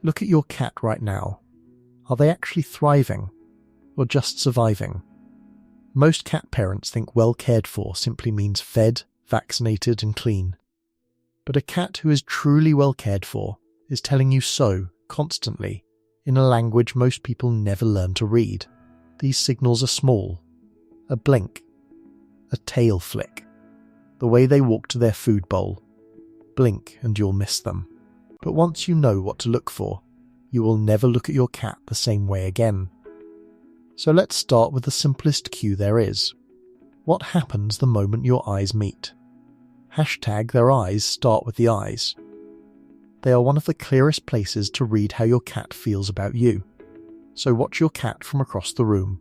Look at your cat right now. Are they actually thriving, or just surviving? Most cat parents think well cared for simply means fed, vaccinated and clean. But a cat who is truly well cared for is telling you so constantly in a language most people never learn to read. These signals are small. A blink. A tail flick. The way they walk to their food bowl. Blink and you'll miss them. But once you know what to look for, you will never look at your cat the same way again. So let's start with the simplest cue there is. What happens the moment your eyes meet? Hashtag their eyes start with the eyes. They are one of the clearest places to read how your cat feels about you. So watch your cat from across the room.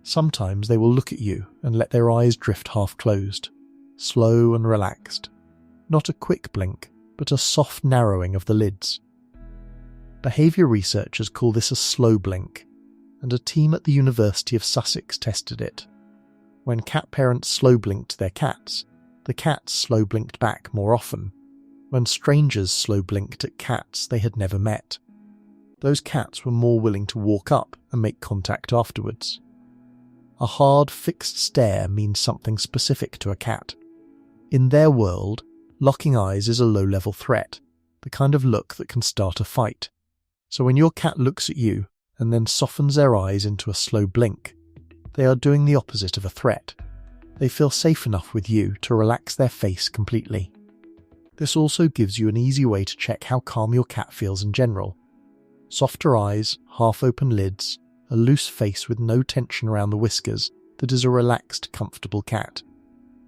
Sometimes they will look at you and let their eyes drift half closed, slow and relaxed. Not a quick blink, but a soft narrowing of the lids. Behaviour researchers call this a slow blink, and a team at the University of Sussex tested it. When cat parents slow blinked their cats, the cats slow blinked back more often. When strangers slow blinked at cats they had never met, those cats were more willing to walk up and make contact afterwards. A hard, fixed stare means something specific to a cat. In their world, locking eyes is a low-level threat, the kind of look that can start a fight. So when your cat looks at you and then softens their eyes into a slow blink, they are doing the opposite of a threat. They feel safe enough with you to relax their face completely. This also gives you an easy way to check how calm your cat feels in general. Softer eyes, half-open lids, a loose face with no tension around the whiskers, that is a relaxed, comfortable cat.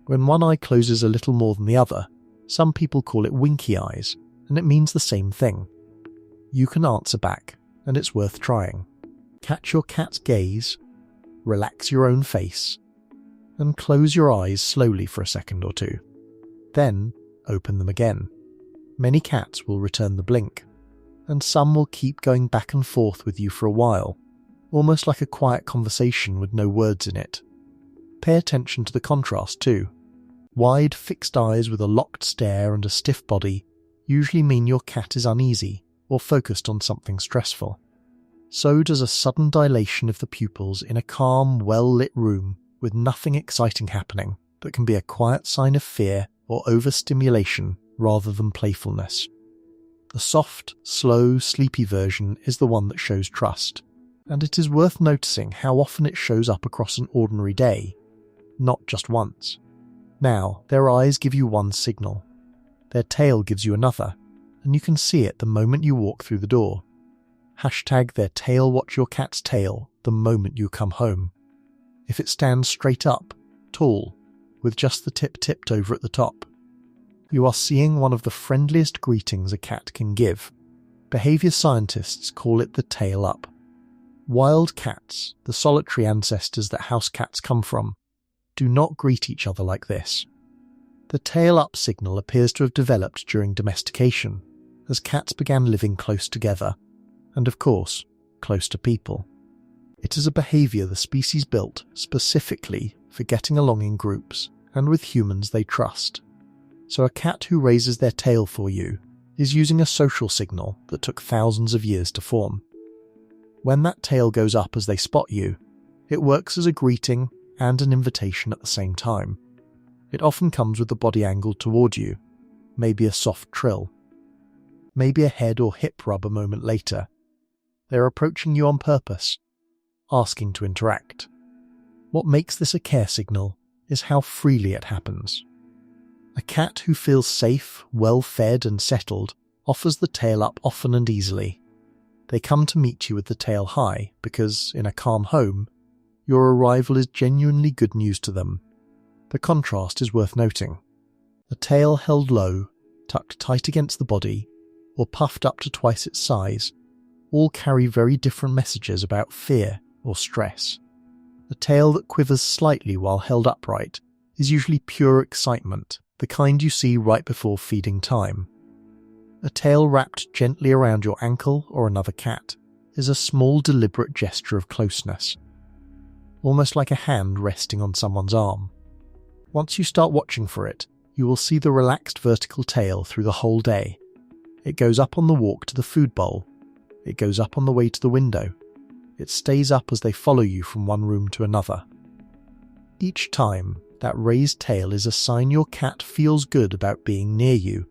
When one eye closes a little more than the other, some people call it winky eyes, and it means the same thing. You can answer back, and it's worth trying. Catch your cat's gaze, relax your own face, and close your eyes slowly for a second or two. Then, open them again. Many cats will return the blink, and some will keep going back and forth with you for a while, almost like a quiet conversation with no words in it. Pay attention to the contrast too. Wide, fixed eyes with a locked stare and a stiff body usually mean your cat is uneasy or focused on something stressful. So does a sudden dilation of the pupils in a calm, well-lit room with nothing exciting happening that can be a quiet sign of fear or overstimulation rather than playfulness. The soft, slow, sleepy version is the one that shows trust, and it is worth noticing how often it shows up across an ordinary day, not just once. Now, their eyes give you one signal. Their tail gives you another, and you can see it the moment you walk through the door. Hashtag their tail watch your cat's tail the moment you come home. If it stands straight up, tall, with just the tip tipped over at the top, you are seeing one of the friendliest greetings a cat can give. Behaviour scientists call it the tail up. Wild cats, the solitary ancestors that house cats come from, do not greet each other like this. The tail up signal appears to have developed during domestication, as cats began living close together, and of course, close to people. It is a behaviour the species built specifically for getting along in groups and with humans they trust. So a cat who raises their tail for you is using a social signal that took thousands of years to form. When that tail goes up as they spot you, it works as a greeting and an invitation at the same time. It often comes with the body angled toward you, maybe a soft trill, maybe a head or hip rub a moment later. They're approaching you on purpose, asking to interact. What makes this a care signal is how freely it happens. A cat who feels safe, well-fed and settled offers the tail up often and easily. They come to meet you with the tail high because, in a calm home, your arrival is genuinely good news to them. The contrast is worth noting. A tail held low, tucked tight against the body, or puffed up to twice its size, all carry very different messages about fear or stress. A tail that quivers slightly while held upright is usually pure excitement, the kind you see right before feeding time. A tail wrapped gently around your ankle or another cat is a small deliberate gesture of closeness, almost like a hand resting on someone's arm. Once you start watching for it, you will see the relaxed vertical tail through the whole day. It goes up on the walk to the food bowl, It goes up on the way to the window. It stays up as they follow you from one room to another. Each time, that raised tail is a sign your cat feels good about being near you.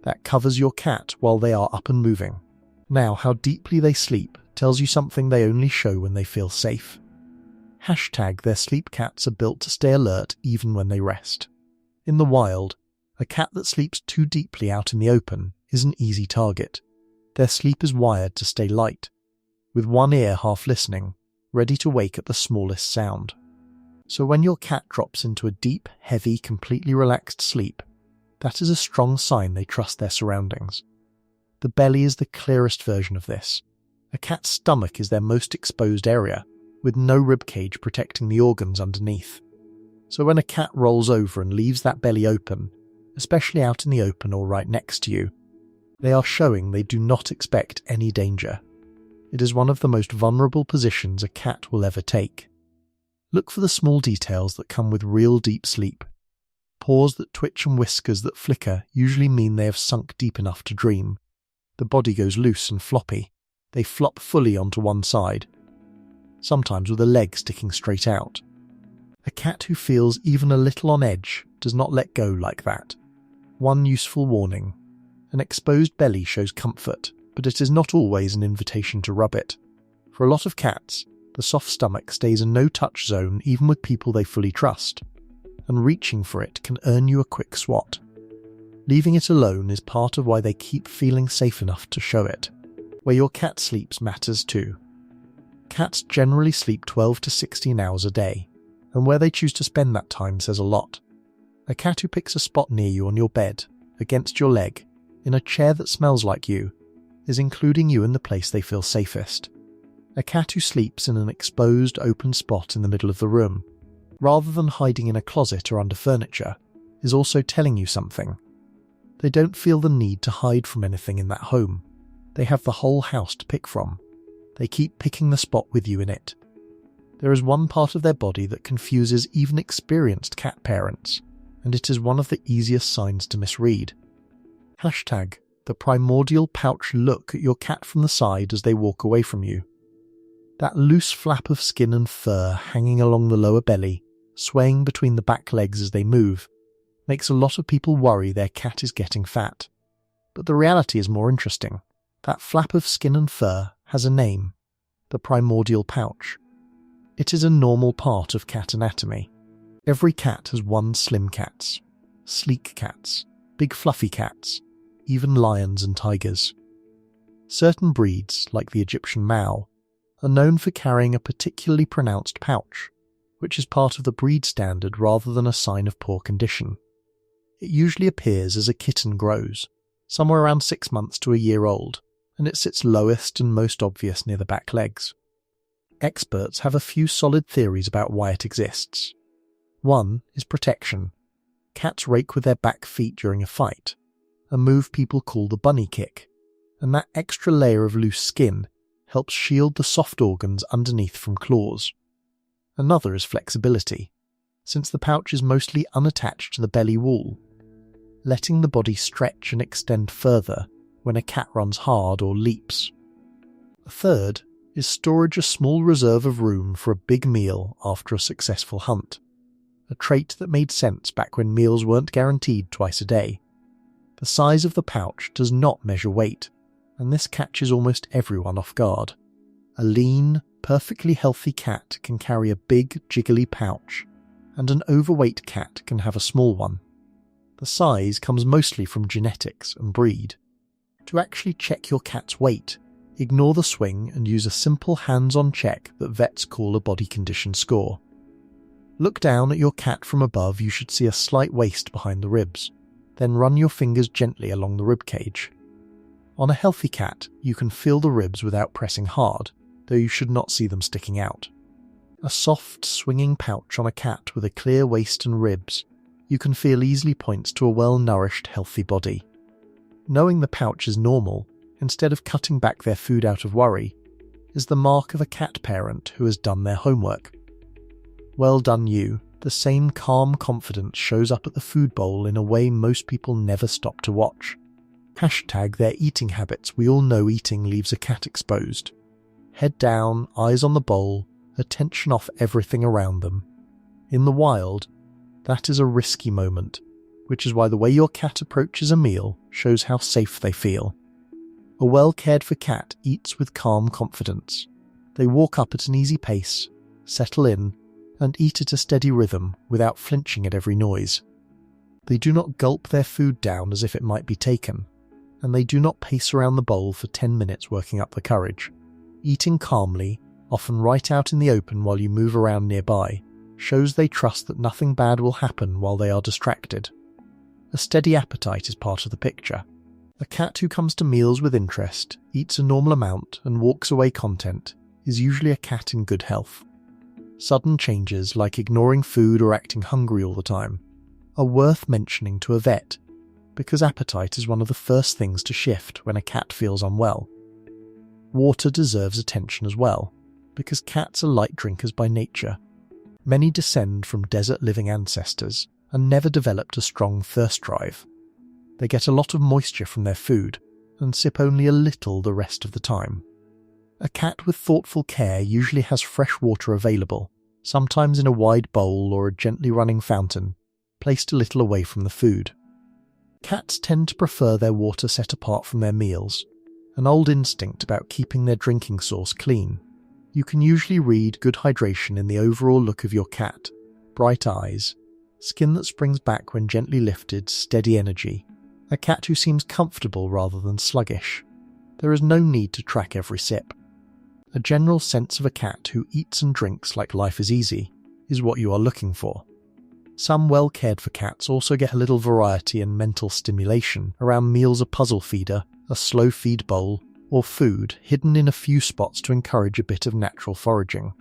That covers your cat while they are up and moving. Now, how deeply they sleep tells you something they only show when they feel safe. Hashtag their sleep cats are built to stay alert even when they rest. In the wild, a cat that sleeps too deeply out in the open is an easy target. Their sleep is wired to stay light, with one ear half listening, ready to wake at the smallest sound. So when your cat drops into a deep, heavy, completely relaxed sleep, that is a strong sign they trust their surroundings. The belly is the clearest version of this. A cat's stomach is their most exposed area, with no ribcage protecting the organs underneath. So when a cat rolls over and leaves that belly open, especially out in the open or right next to you, they are showing they do not expect any danger. It is one of the most vulnerable positions a cat will ever take. Look for the small details that come with real deep sleep. Paws that twitch and whiskers that flicker usually mean they have sunk deep enough to dream. The body goes loose and floppy. They flop fully onto one side, sometimes with a leg sticking straight out. A cat who feels even a little on edge does not let go like that. One useful warning: an exposed belly shows comfort, but it is not always an invitation to rub it. For a lot of cats, the soft stomach stays a no-touch zone even with people they fully trust, and reaching for it can earn you a quick swat. Leaving it alone is part of why they keep feeling safe enough to show it. Where your cat sleeps matters too. Cats generally sleep 12 to 16 hours a day, and where they choose to spend that time says a lot. A cat who picks a spot near you on your bed, against your leg, in a chair that smells like you, is including you in the place they feel safest. A cat who sleeps in an exposed, open spot in the middle of the room, rather than hiding in a closet or under furniture, is also telling you something. They don't feel the need to hide from anything in that home. They have the whole house to pick from. They keep picking the spot with you in it. There is one part of their body that confuses even experienced cat parents, and it is one of the easiest signs to misread. Hashtag the primordial pouch look at your cat from the side as they walk away from you. That loose flap of skin and fur hanging along the lower belly, swaying between the back legs as they move, makes a lot of people worry their cat is getting fat. But the reality is more interesting. That flap of skin and fur has a name: the primordial pouch. It is a normal part of cat anatomy. Every cat has one slim cats, sleek cats, big fluffy cats, even lions and tigers. Certain breeds, like the Egyptian Mau, are known for carrying a particularly pronounced pouch, which is part of the breed standard rather than a sign of poor condition. It usually appears as a kitten grows, somewhere around 6 months to a year old, and it sits lowest and most obvious near the back legs. Experts have a few solid theories about why it exists. One is protection. Cats rake with their back feet during a fight, a move people call the bunny kick, and that extra layer of loose skin helps shield the soft organs underneath from claws. Another is flexibility, since the pouch is mostly unattached to the belly wall, letting the body stretch and extend further when a cat runs hard or leaps. A third is storage, a small reserve of room for a big meal after a successful hunt, a trait that made sense back when meals weren't guaranteed twice a day. The size of the pouch does not measure weight, and this catches almost everyone off guard. A lean, perfectly healthy cat can carry a big, jiggly pouch, and an overweight cat can have a small one. The size comes mostly from genetics and breed. To actually check your cat's weight, ignore the swing and use a simple hands-on check that vets call a body condition score. Look down at your cat from above. You should see a slight waist behind the ribs. Then run your fingers gently along the rib cage. On a healthy cat, you can feel the ribs without pressing hard, though you should not see them sticking out. A soft, swinging pouch on a cat with a clear waist and ribs, you can feel easily points to a well-nourished, healthy body. Knowing the pouch is normal, instead of cutting back their food out of worry, is the mark of a cat parent who has done their homework. Well done you. The same calm confidence shows up at the food bowl in a way most people never stop to watch. Hashtag their eating habits. We all know eating leaves a cat exposed. Head down, eyes on the bowl, attention off everything around them. In the wild, that is a risky moment, which is why the way your cat approaches a meal shows how safe they feel. A well-cared-for cat eats with calm confidence. They walk up at an easy pace, settle in, and eat at a steady rhythm without flinching at every noise. They do not gulp their food down as if it might be taken, and they do not pace around the bowl for 10 minutes working up the courage. Eating calmly, often right out in the open while you move around nearby, shows they trust that nothing bad will happen while they are distracted. A steady appetite is part of the picture. A cat who comes to meals with interest, eats a normal amount, and walks away content is usually a cat in good health. Sudden changes, like ignoring food or acting hungry all the time, are worth mentioning to a vet, because appetite is one of the first things to shift when a cat feels unwell. Water deserves attention as well, because cats are light drinkers by nature. Many descend from desert-living ancestors and never developed a strong thirst drive. They get a lot of moisture from their food and sip only a little the rest of the time. A cat with thoughtful care usually has fresh water available, sometimes in a wide bowl or a gently running fountain, placed a little away from the food. Cats tend to prefer their water set apart from their meals, an old instinct about keeping their drinking source clean. You can usually read good hydration in the overall look of your cat: bright eyes, skin that springs back when gently lifted, steady energy, a cat who seems comfortable rather than sluggish. There is no need to track every sip. A general sense of a cat who eats and drinks like life is easy is what you are looking for. Some well-cared-for cats also get a little variety and mental stimulation around meals: a puzzle feeder, a slow feed bowl, or food hidden in a few spots to encourage a bit of natural foraging.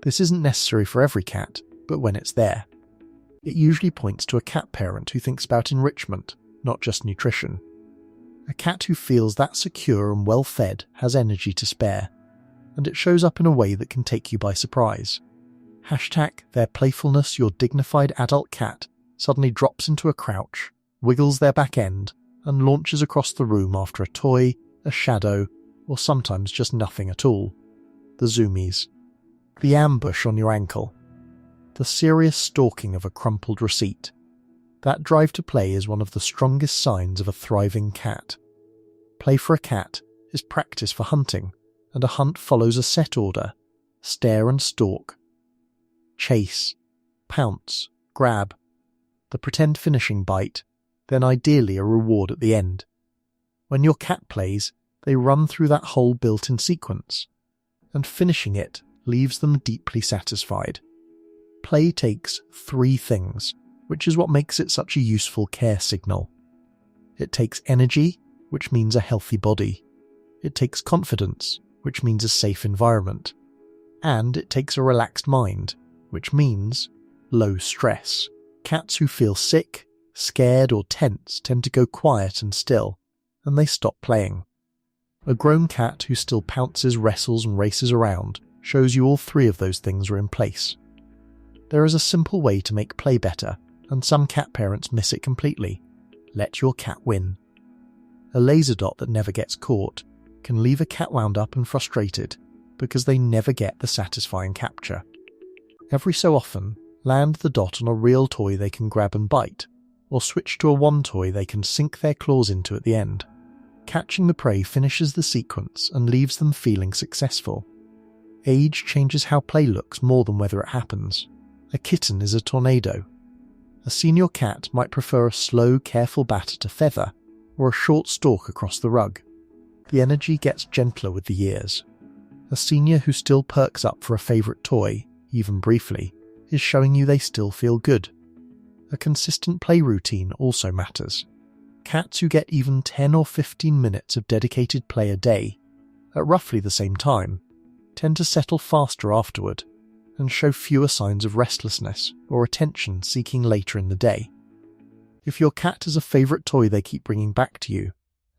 This isn't necessary for every cat, but when it's there, it usually points to a cat parent who thinks about enrichment, not just nutrition. A cat who feels that secure and well-fed has energy to spare, and it shows up in a way that can take you by surprise. Hashtag their playfulness. Your dignified adult cat suddenly drops into a crouch, wiggles their back end, and launches across the room after a toy, a shadow, or sometimes just nothing at all. The zoomies. The ambush on your ankle. The serious stalking of a crumpled receipt. That drive to play is one of the strongest signs of a thriving cat. Play for a cat is practice for hunting, and a hunt follows a set order: stare and stalk, chase, pounce, grab, the pretend finishing bite, then ideally a reward at the end. When your cat plays, they run through that whole built-in sequence, and finishing it leaves them deeply satisfied. Play takes 3 things, which is what makes it such a useful care signal. It takes energy, which means a healthy body. It takes confidence, which means a safe environment. And it takes a relaxed mind, which means low stress. Cats who feel sick, scared, or tense tend to go quiet and still, and they stop playing. A grown cat who still pounces, wrestles, and races around shows you all 3 of those things are in place. There is a simple way to make play better, and some cat parents miss it completely. Let your cat win. A laser dot that never gets caught can leave a cat wound up and frustrated because they never get the satisfying capture. Every so often, land the dot on a real toy they can grab and bite, or switch to a wand toy they can sink their claws into at the end. Catching the prey finishes the sequence and leaves them feeling successful. Age changes how play looks more than whether it happens. A kitten is a tornado. A senior cat might prefer a slow, careful batter to feather, or a short stalk across the rug. The energy gets gentler with the years. A senior who still perks up for a favourite toy, even briefly, is showing you they still feel good. A consistent play routine also matters. Cats who get even 10 or 15 minutes of dedicated play a day, at roughly the same time, tend to settle faster afterward, and show fewer signs of restlessness or attention seeking later in the day. If your cat has a favourite toy they keep bringing back to you,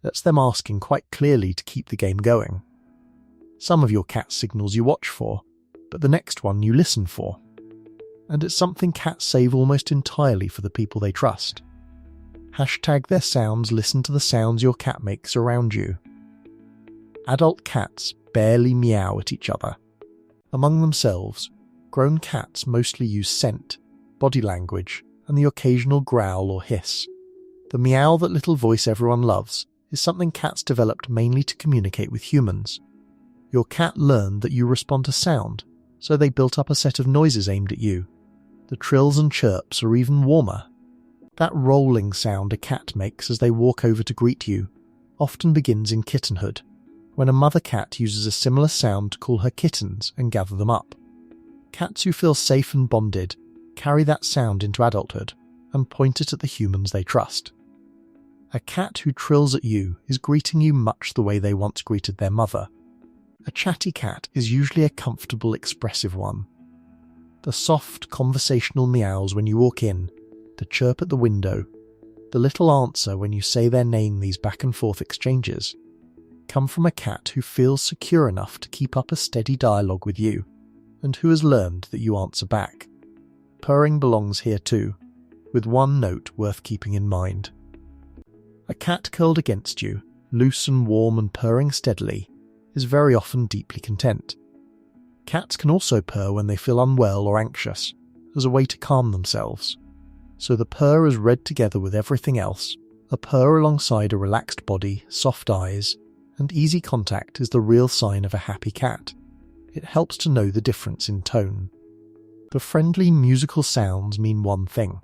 that's them asking quite clearly to keep the game going. Some of your cat's signals you watch for, but the next one you listen for. And it's something cats save almost entirely for the people they trust. Hashtag their sounds, listen to the sounds your cat makes around you. Adult cats barely meow at each other. Among themselves, grown cats mostly use scent, body language, and the occasional growl or hiss. The meow, that little voice everyone loves, is something cats developed mainly to communicate with humans. Your cat learned that you respond to sound, so they built up a set of noises aimed at you. The trills and chirps are even warmer. That rolling sound a cat makes as they walk over to greet you often begins in kittenhood, when a mother cat uses a similar sound to call her kittens and gather them up. Cats who feel safe and bonded carry that sound into adulthood and point it at the humans they trust. A cat who trills at you is greeting you much the way they once greeted their mother. A chatty cat is usually a comfortable, expressive one. The soft, conversational meows when you walk in, the chirp at the window, the little answer when you say their name, these back and forth exchanges, come from a cat who feels secure enough to keep up a steady dialogue with you, and who has learned that you answer back. Purring belongs here too, with one note worth keeping in mind. A cat curled against you, loose and warm and purring steadily, is very often deeply content. Cats can also purr when they feel unwell or anxious, as a way to calm themselves. So the purr is read together with everything else. A purr alongside a relaxed body, soft eyes, and easy contact is the real sign of a happy cat. It helps to know the difference in tone. The friendly musical sounds mean one thing.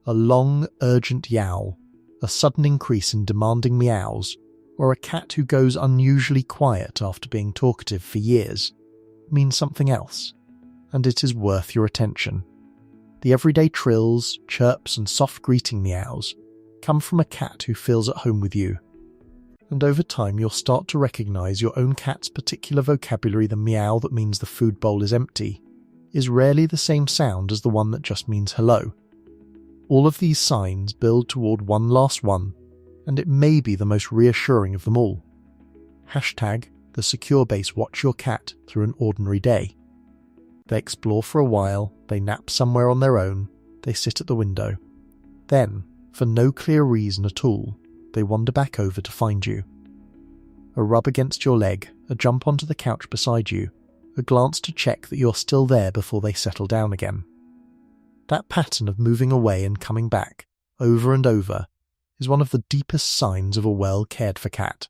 A long, urgent yowl, a sudden increase in demanding meows, or a cat who goes unusually quiet after being talkative for years, means something else, and it is worth your attention. The everyday trills, chirps, and soft greeting meows come from a cat who feels at home with you. And over time you'll start to recognise your own cat's particular vocabulary. The meow that means the food bowl is empty is rarely the same sound as the one that just means hello. All of these signs build toward one last one, and it may be the most reassuring of them all. Hashtag the secure base watch your cat through an ordinary day. They explore for a while, they nap somewhere on their own, they sit at the window. Then, for no clear reason at all, they wander back over to find you. A rub against your leg, a jump onto the couch beside you, a glance to check that you're still there before they settle down again. That pattern of moving away and coming back, over and over, is one of the deepest signs of a well-cared-for cat.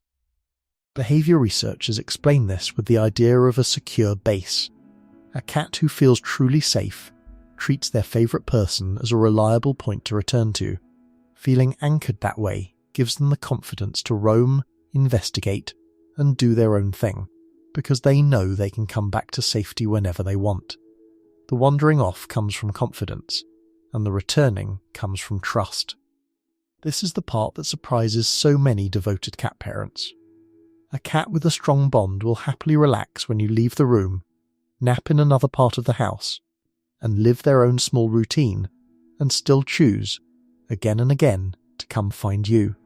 Behaviour researchers explain this with the idea of a secure base. A cat who feels truly safe treats their favourite person as a reliable point to return to. Feeling anchored that way gives them the confidence to roam, investigate, and do their own thing, because they know they can come back to safety whenever they want. The wandering off comes from confidence, and the returning comes from trust. This is the part that surprises so many devoted cat parents. A cat with a strong bond will happily relax when you leave the room, nap in another part of the house, and live their own small routine, and still choose, again and again, to come find you.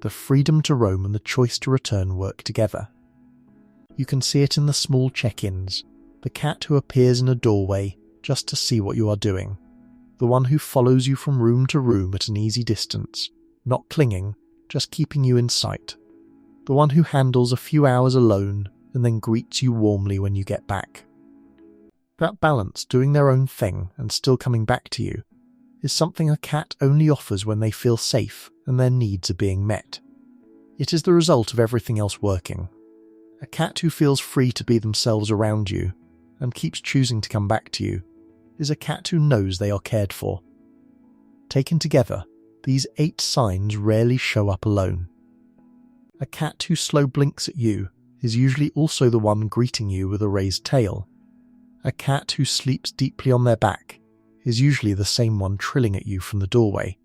The freedom to roam and the choice to return work together. You can see it in the small check-ins, the cat who appears in a doorway just to see what you are doing, the one who follows you from room to room at an easy distance, not clinging, just keeping you in sight, the one who handles a few hours alone and then greets you warmly when you get back. That balance, doing their own thing and still coming back to you, is something a cat only offers when they feel safe and their needs are being met. It is the result of everything else working. A cat who feels free to be themselves around you and keeps choosing to come back to you is a cat who knows they are cared for. Taken together, these 8 signs rarely show up alone. A cat who slow blinks at you is usually also the one greeting you with a raised tail. A cat who sleeps deeply on their back is usually the same one trilling at you from the doorway.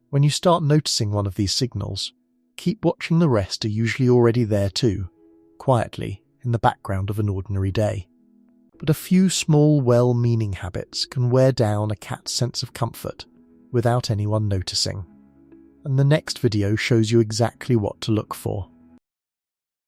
When you start noticing one of these signals, keep watching. The rest are usually already there too, quietly in the background of an ordinary day. But a few small, well-meaning habits can wear down a cat's sense of comfort without anyone noticing. And the next video shows you exactly what to look for.